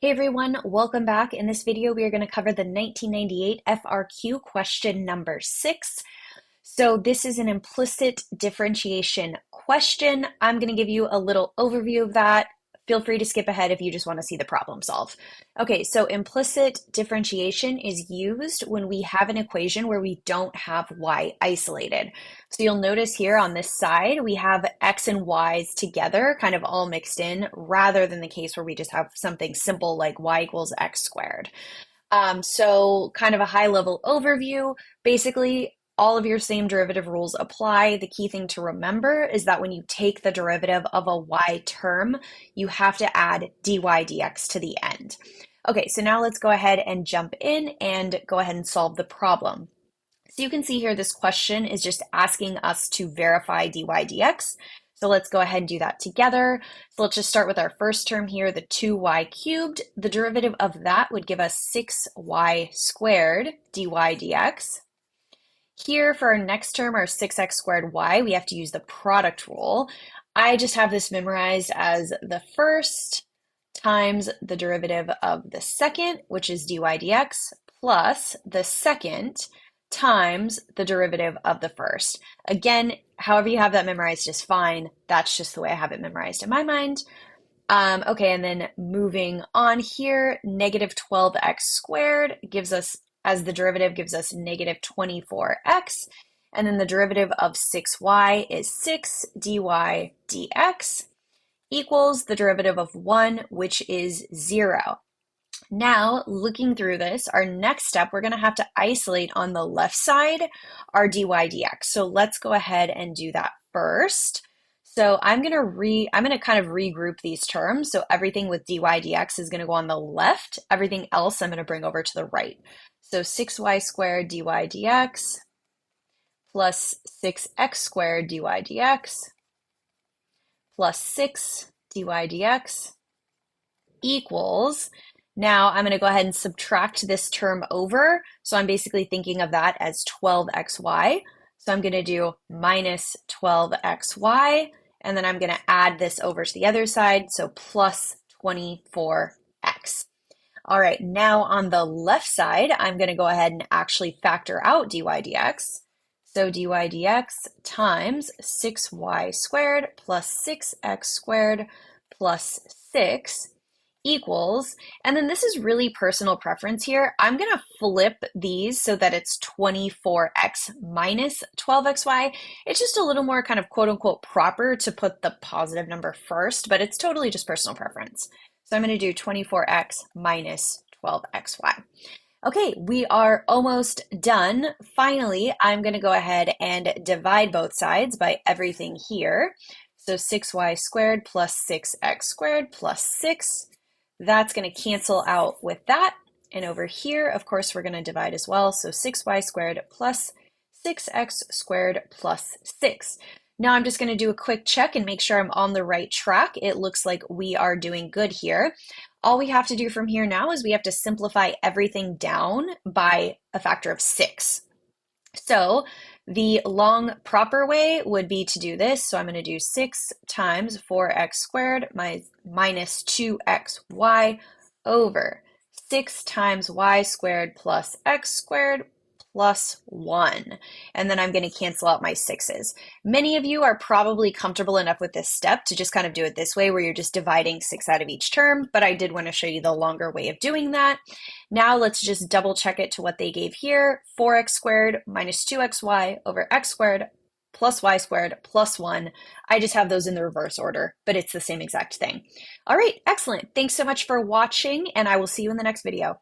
Hey everyone, welcome back. In this video, we are going to cover the 1998 FRQ question number 6. So this is an implicit differentiation question. I'm going to give you a little overview of that. Feel free to skip ahead if you just want to see the problem solve. Okay, so implicit differentiation is used when we have an equation where we don't have y isolated. So you'll notice here on this side, we have x and y's together, kind of all mixed in, rather than the case where we just have something simple like y equals x squared. So kind of a high level overview. Basically, all of your same derivative rules apply. The key thing to remember is that when you take the derivative of a y term, you have to add dy dx to the end. Okay, so now let's go ahead and jump in and go ahead and solve the problem. So you can see here this question is just asking us to verify dy dx. So let's go ahead and do that together. So let's just start with our first term here, the 2y cubed. The derivative of that would give us 6y squared dy dx. Here for our next term, our 6x squared y, we have to use the product rule. I just have this memorized as the first times the derivative of the second, which is dy dx, plus the second times the derivative of the first. Again, however you have that memorized is fine. That's just the way I have it memorized in my mind. Okay, and then moving on here, negative 12x squared gives us, as the derivative gives us negative 24x, and then the derivative of 6y is 6 dy dx equals the derivative of 1, which is 0. Now, looking through this, our next step, we're going to have to isolate on the left side our dy dx. So let's go ahead and do that first. So I'm going to kind of regroup these terms. So everything with dy dx is going to go on the left. Everything else I'm going to bring over to the right. So 6y squared dy dx plus 6x squared dy dx plus 6 dy dx equals, now I'm going to go ahead and subtract this term over. So I'm basically thinking of that as 12xy. So I'm going to do minus 12xy, and then I'm going to add this over to the other side, so plus 24x. All right, now on the left side, I'm going to go ahead and actually factor out dy dx. So dy dx times 6y squared plus 6x squared plus 6 equals, and then this is really personal preference here. I'm going to flip these so that it's 24x minus 12xy. It's just a little more kind of quote unquote proper to put the positive number first, but it's totally just personal preference. So I'm going to do 24x minus 12xy. Okay, we are almost done. Finally, I'm going to go ahead and divide both sides by everything here. So 6y squared plus 6x squared plus 6. That's going to cancel out with that. And over here, of course, we're going to divide as well. So 6y squared plus 6x squared plus 6. Now I'm just going to do a quick check and make sure I'm on the right track. It looks like we are doing good here. All we have to do from here now is we have to simplify everything down by a factor of 6. So the long proper way would be to do this. So I'm going to do 6 times 4x squared minus 2xy over 6 times y squared plus x squared plus 1. And then I'm going to cancel out my 6's. Many of you are probably comfortable enough with this step to just kind of do it this way where you're just dividing 6 out of each term, but I did want to show you the longer way of doing that. Now let's just double check it to what they gave here. 4x squared minus 2xy over x squared plus y squared plus 1. I just have those in the reverse order, but it's the same exact thing. All right, excellent. Thanks so much for watching, and I will see you in the next video.